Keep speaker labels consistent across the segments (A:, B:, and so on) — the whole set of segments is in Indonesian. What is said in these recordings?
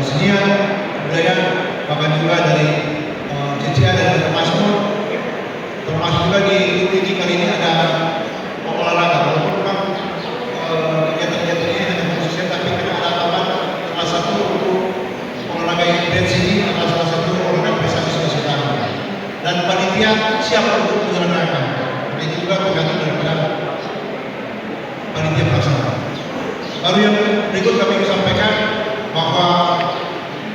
A: kesenian, budaya, bahkan juga dari CCA dan dari Masmur. Termasuk juga di UPJ kali ini ada olahraga, walaupun memang kegiatan-kegiatan ini hanya khususnya, tapi kita ada tambahan salah satu untuk olahraga yang intens ini adalah salah satu olahraga prestasi Sulawesi Utara. Dan panitia siap untuk menyelenggarakan. Ini juga tergantung daripada panitia pelaksana. Lalu yang berikut kami sampaikan bahwa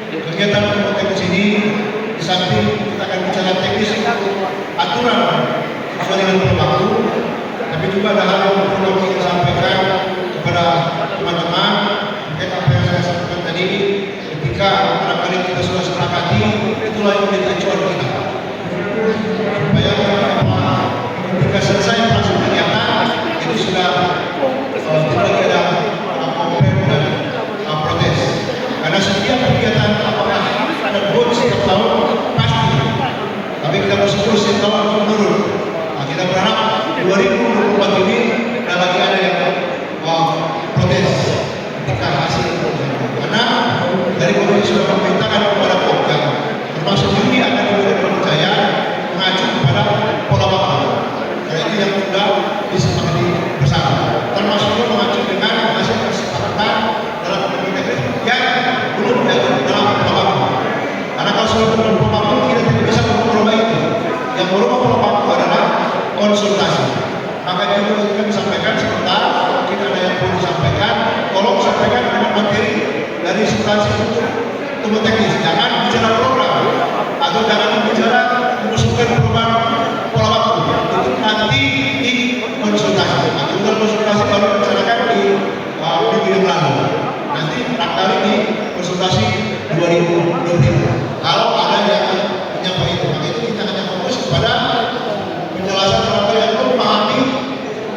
A: kegiatan kompetisi ini di samping kita akan bicara teknis aturan sesuai dengan berlaku, tapi juga ada hal yang perlu kita sampaikan kepada teman-teman terkait apa yang saya sampaikan tadi. Ketika barangkali kita sudah sepakati, itulah yang menjadi acuan kita supaya ketika selesai pelaksanaan kegiatan itu sudah tidak lagi ada komplain dan protes, karena setiap kegiatan apakah ada bonus setiap tahun pasti, tapi kita bersyukur setiap tahun menurun. Nah, kita berharap 2024 ini tidak lagi ada yang protes ketika hasil, karena dari komisi sudah memerintahkan kepada Pokja, termasuk ini akan diberikan kepercayaan mengacu kepada pola baku. Karena itu yang sudah disepakati bersama, termasuk juga mengacu dengan hasil kesepakatan dalam komunikasi yang belum diatur dalam pola baku. Karena kalau sudah dalam pola baku kita tidak bisa merubah itu. Yang merubah pola baku adalah konsultasi. Maka itu kami sampaikan sebentar, mungkin ada yang perlu disampaikan, tolong sampaikan dengan materi dari substansi untuk teknis. Jangan bicara program atau jangan bicara mengusulkan perubahan pola baku. Itu nanti di konsultasi. Atau bukan konsultasi baru dilaksanakan di minggu yang lalu. Nanti kali di konsultasi 2020. Kalau ada yang menyampaikan itu, maka itu kita hanya fokus kepada penjelasan orang yang belum memahami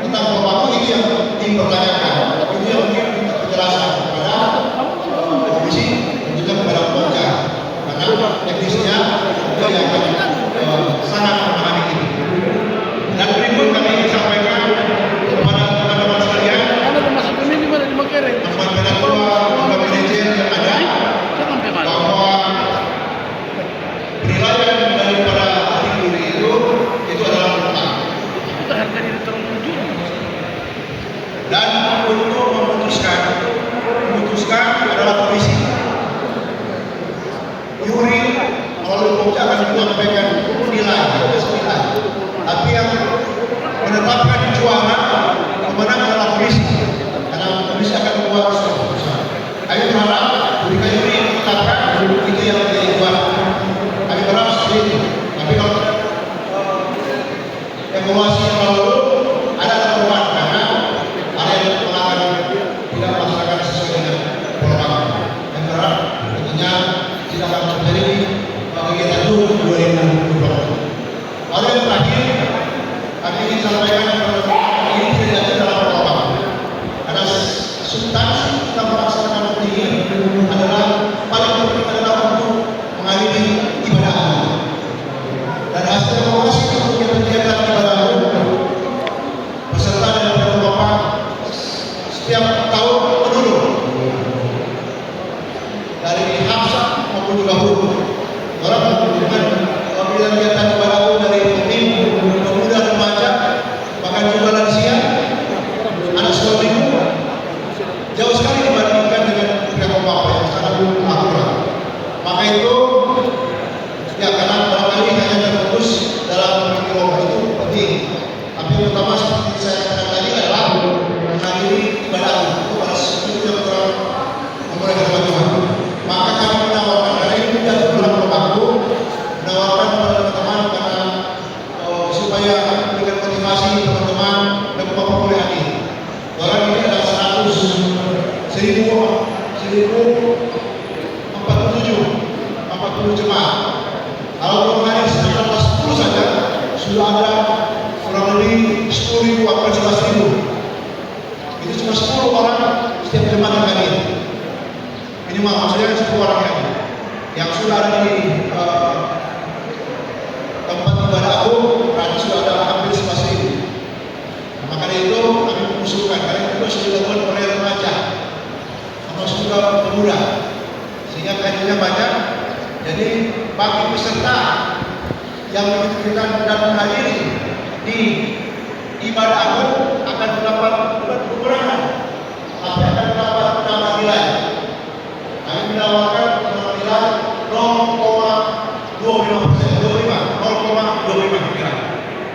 A: tentang pola baku ini yang dipertanyakan. Itu yang mungkin kita penjelasan kepada komisi dan juga kepada Pokja, karena teknisnya itu yang sangat memahami ini. Dan berikut kami ingin sampaikan kepada teman-teman sekalian, teman ketua, teman manajer yang ada, bahwa penilaian daripada adik juri itu adalah utang. Dan untuk memutuskan adalah komisi. Juri melalui Pokja akan menyampaikan nilai, tapi yang menetapkan juara pemenang adalah komisi, karena komisi akan membuat keputusan. Kami berharap ketika juri menetapkan itu yang menjadi juara. Kami berharap seperti itu. Tapi kalau evaluasi yang lalu ada perubahan karena ada yang melanggar tidak melaksanakan sesuai dengan pola baku. Kami berharap tentunya tidak akan terjadi kegiatan itu 2020. Lalu yang terakhir, kami ingin sampaikan ini tidak ada dalam pola baku. Karena substansi kita melaksanakan ini adalah paling penting adalah untuk menghadiri ibadah agama. Dan hasil evaluasi untuk kegiatan ibadah agama beserta dengan Bapak setiap tahun menurun dari Hafsah maupun juga Huruf. Orang menunjukkan kegiatan ibadah dari pemuda remaja, bahkan juga lansia, anak sekolah minggu, jauh sekali dibandingkan dengan pihak Bapak yang sangat akurat. Maka itu ya, karena barangkali hanya terfokus dalam kelompok itu penting, tapi utama seperti saya katakan tadi adalah menghadiri ibadah itu pada sesuatu yang kurang memulai dengan Tuhan. Maka kami menawarkan karena ini tidak dalam waktu, menawarkan kepada teman-teman karena supaya memberikan motivasi teman-teman dan Bapak boleh hadir. Orang ini ada 1047 jemaah. Kalau belum hadir sekitar 10 saja sudah ada kurang lebih 10.000 atau 11.000. Itu cuma 10 orang setiap jemaah yang hadir. Minimal maksudnya 10 orang yang sudah ada di tempat ibadah agung, berarti sudah ada hampir 11.000. Maka dari itu kami mengusulkan, karena itu sudah dilakukan oleh remaja, termasuk juga pemuda. yang hadirnya banyak. Jadi bagi peserta yang mengikuti dan menghadiri di ibadah agung akan mendapat pengurangan, tapi akan mendapat penambah nilai. Kami menawarkan penambah nilai 0,25%, 0,25 kira.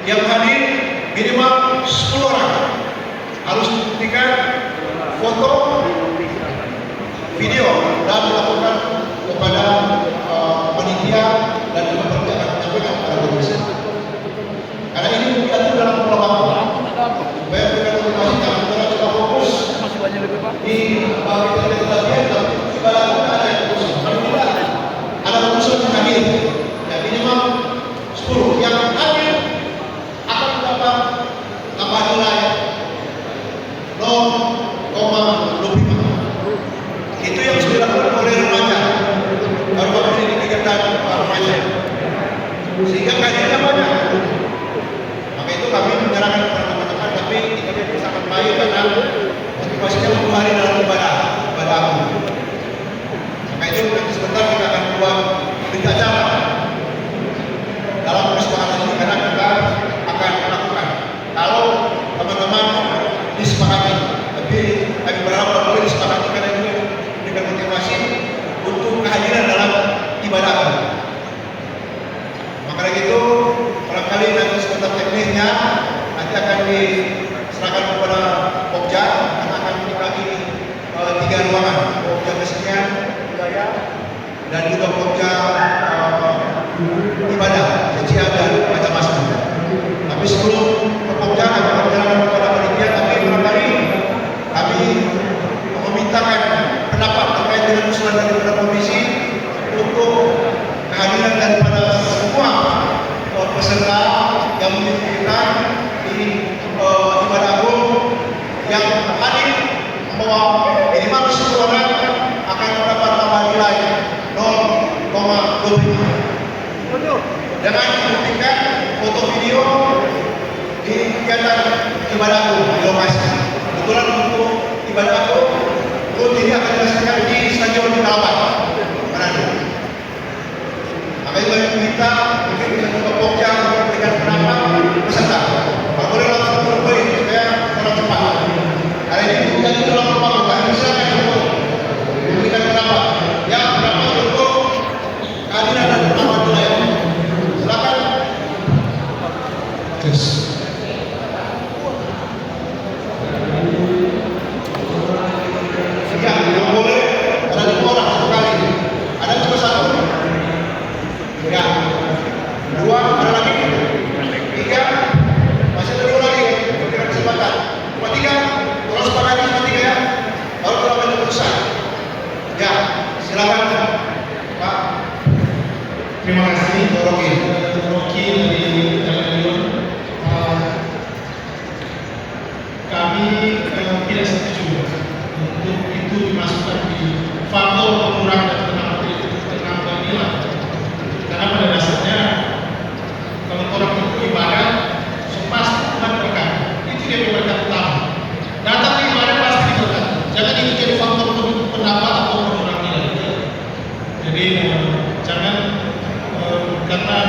A: Yang hadir minimal 10 orang, harus membuktikan foto, video dan melakukan kepada panitia dan juga panitia akan menyampaikan kepada komisi. Karena ini diatur dalam protokol. Supaya dengan informasi kami kita fokus di bagi latihan, tapi ibadah pun ada yang khusus. Kalau tidak ada khusus yang hadir, ya minimal 10 yang hadir akan mendapat tambah nilai 0,25. Itu yang sudah dilakukan oleh remaja. Baru ini kegiatan remaja. Sehingga kajiannya banyak. Maka itu kami menyerahkan kepada teman-teman, tapi ini sangat baik karena motivasinya 10 hari dalam ibadah aku. Maka itu nanti sebentar kita akan buat berita acara dalam kesepakatan ini karena kita akan melakukan. Kalau teman-teman disepakati, tapi kami berharap kalau disepakati karena itu dengan motivasi untuk kehadiran dalam ibadah aku. Maka dari itu barangkali nanti sebentar teknisnya nanti akan diserahkan kepada Pokja karena akan dibagi 3 ruangan, Pokja kesenian budaya dan juga Pokja ibadah, CCA dan macam-macam. Tapi sebelum Pokja kami akan menyerahkan kepada panitia, tapi barangkali kami memintakan pendapat terkait dengan usulan daripada komisi untuk kehadiran daripada semua peserta yang mengikuti di ibadah agung yang hadir membawa minimal 10 orang akan mendapat tambah nilai 0,25 dengan membuktikan foto video di kegiatan ibadah agung di lokasi. Kebetulan untuk ibadah agung ini akan dilaksanakan di Stadion Kalawan, Manado. Maka itu kita mungkin bisa coba Pokja untuk memberikan pendapat peserta. Kalau boleh langsung berpoin supaya orang cepat. Karena ini bukan itu dalam pembangunan, silakan untuk memberikan pendapat. Ya, pendapat untuk kehadiran dan pendapat nilai. Silakan. Terus. Yang boleh ada 2 orang satu kali. Ada cuma 1. Ya. 2 ada lagi. 3 masih ada 2 lagi. Kira kesempatan. 3 terus sepakati 3 ya. Baru kalau ada keputusan. Ya, silakan Pak.
B: Terima kasih
A: Rocky
B: dari Televisi. Kami tidak setuju untuk itu dimasukkan di faktor pengurang dan penambah nilai. Karena pada dasarnya kalau orang itu ibadah, pasti Tuhan berkat. Itu dia berkat utama. Datang ke ibadah pasti berkat. Jangan itu jadi faktor penambah atau pengurang nilai. Jadi jangan karena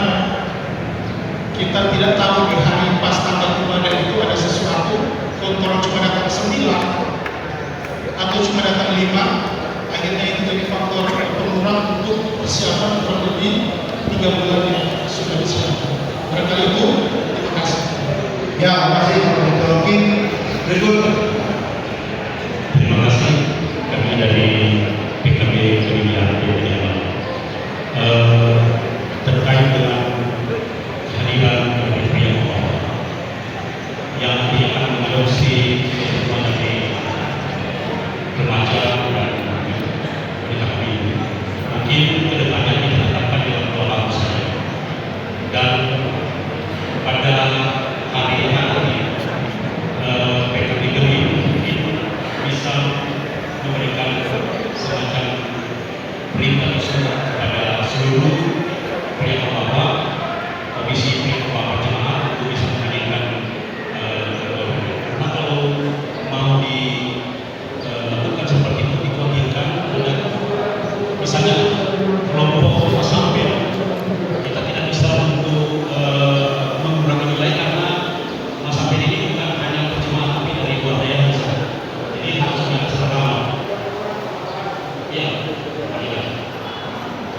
B: kita tidak tahu di hari pas tanggal ibadah itu ada sesuatu. Kalau orang cuma datang 9 atau cuma datang 5, akhirnya itu jadi faktor pengurang untuk persiapan kurang lebih 3 bulan yang sudah disiapkan. Barangkali itu, terima kasih.
A: Ya, terima kasih Pak Rocky. Berikut.
C: Terima kasih. Kami dari PKB Kemilian terkait dengan kehadiran dari pihak yang akan mengadopsi mengenai remaja dan PKB. Mungkin kedepannya kita tetapkan dalam pola usaha dan pada hari ini PKB Kemilian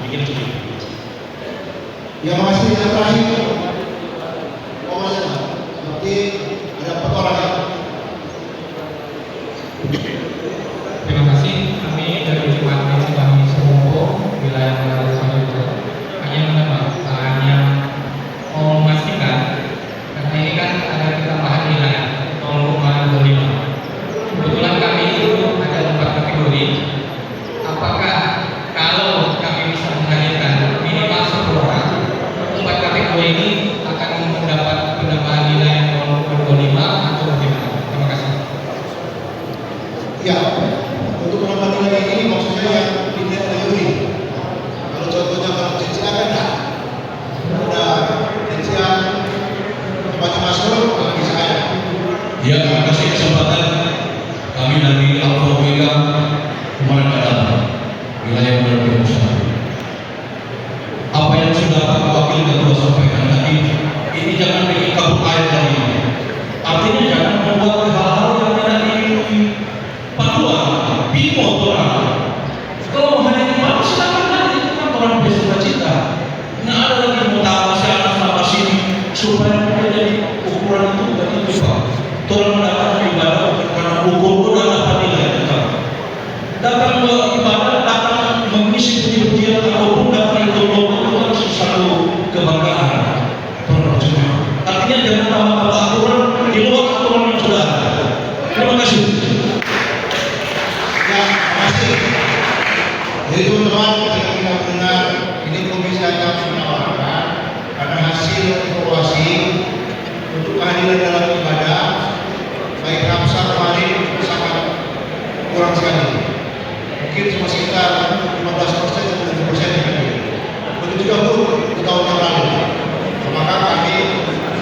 C: Mungkin begitu.
A: Yang masih yang terakhir, seperti ada 4 orang ya.
D: Terima kasih. Kami dari Jemaat Gereja Kami Sumoko wilayah Manado Samarinda hanya mau memastikan karena ini kan ada tambahan wilayah 0,25. Kebetulan kami itu ada 4 kategori. Apakah kalau kami bisa menghadirkan minimal 10 orang, 4 kategori ini akan mendapat penambahan wilayah 0,25 atau bagaimana? Terima kasih.
A: Ya, untuk penambahan nilai ini maksudnya yang dilihat oleh Yuri. Kalau contohnya kalau CCA kan udah CCA tempatnya masuk bisa ada.
E: Ya, terima kasih kesempatan kami dari Alfa Omega Kumaran Barat wilayah Manado Pusat. Apa yang sudah Pak Wakil Ketua sampaikan tadi, ini jangan bikin kabut air dari ini. Artinya jangan membuat hal-hal yang tidak dipaduan, bingung orang. Kalau hari ini mau silakan nanti itu kan orang bersuka cita. Nggak ada lagi mutawar sana sama sini supaya menjadi ukuran itu tadi Pak. Tolong mendapatkan ibadah karena hukum itu dapat nilai tetap. Datang ke ibadah, datang mengisi puji-pujian ataupun datang ikut lomba itu kan sesuatu kebanggaan. Artinya jangan tambah aturan di luar aturan yang sudah ada. Terima kasih.
A: Ya, terima kasih. Jadi teman-teman, ketika kita mendengar ini komisi akan menawarkan karena hasil evaluasi untuk kehadiran dalam ibadah baik Hamsa kemarin sangat kurang sekali. Mungkin cuma sekitar 15% atau 20% yang hadir. Begitu juga Bu di tahun yang lalu. Maka kami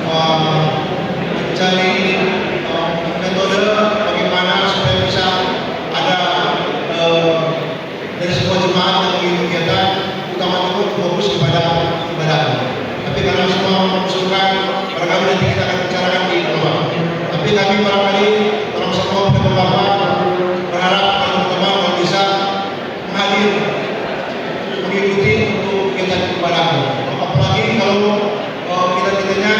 A: mencari metode bagaimana supaya bisa ada dari sebuah jemaat yang mengikuti kegiatan utama itu fokus kepada ibadah. Tapi karena semua mengusulkan barangkali nanti kita akan bicarakan di bawah. Tapi kami barangkali orang semua Bapak berharap teman-teman kalau bisa menghadir mengikuti untuk kegiatan ibadah. Apalagi kalau kita-kitanya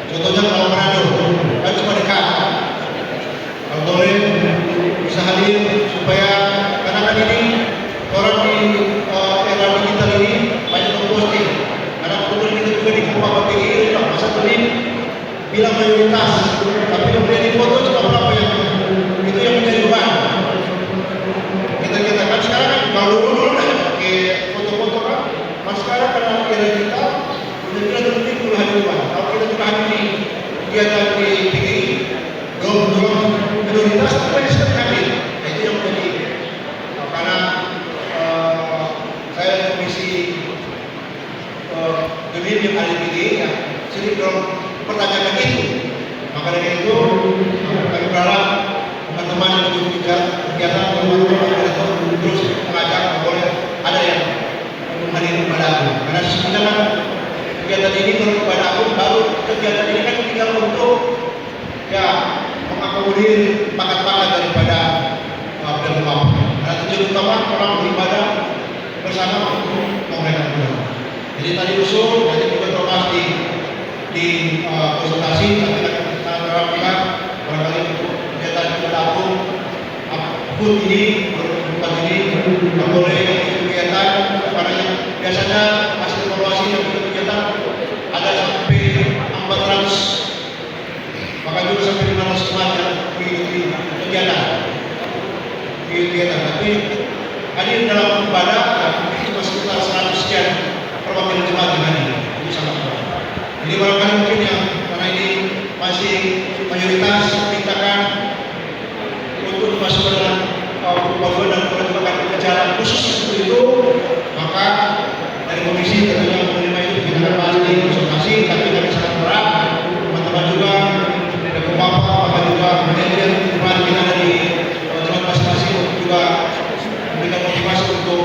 A: contohnya kalau Manado kan cuma dekat. Kalau boleh bisa hadir supaya karena kan ini orang di era digital ini banyak memposting. Karena kebetulan kita juga di Bapak PGI masa tadi bilang mayoritas, tapi kemudian di foto cuma berapa yang itu yang menjadi beban. Kita kan sekarang kan kalau dulu pakai foto-foto kan, mas sekarang karena era digital udah kita lebih puluhan beban. Kalau kita juga hadir di kegiatan di PGI belum minoritas tapi banyak sekali hadir. Nah, itu yang menjadi karena saya komisi pemilih yang ada di PGI ya sering belum pertanyakan itu. Maka dari itu kami berharap teman-teman yang mengikuti kegiatan teman-teman itu terus mengajak boleh ada yang menghadiri pada aku. Karena sebenarnya kan kegiatan ini kalau pada aku baru kegiatan ini kan tinggal untuk ya mengakomodir bakat-bakat daripada berbapak. Karena tujuan utama orang beribadah bersama untuk memuliakan Tuhan. Jadi tadi usul, nanti juga terlepas di konsultasi, tapi kita terapkan barangkali untuk kegiatan ibadah pun ini bukan ini nggak boleh kegiatan karena yang biasanya hasil evaluasi yang kegiatan ada sampai 400 maka juga sampai 500 jemaat yang mengikuti kegiatan tapi hadir dalam ibadah cuma sekitar 100 sekian perwakilan jemaat yang hadir itu sangat kurang. Jadi barangkali mungkin yang karena ini masih mayoritas mintakan untuk masuk ke dalam pembangunan dan pengembangan acara khusus seperti itu, maka dari komisi tentunya menerima itu kita akan bahas di konsultasi. Tapi kami sangat berharap teman-teman juga dan bapak juga manajer jemaat kita dari jemaat masing-masing juga memberikan motivasi untuk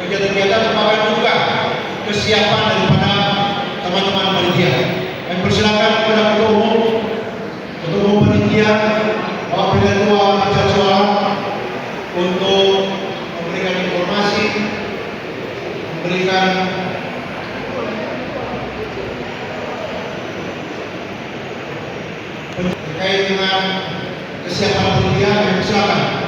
A: kegiatan-kegiatan merupakan juga kesiapan daripada teman-teman panitia. Kami persilakan kepada ketua umum panitia, Bapak Ketua Jadwal untuk memberikan informasi, memberikan terkait dengan kesiapan panitia. Silakan.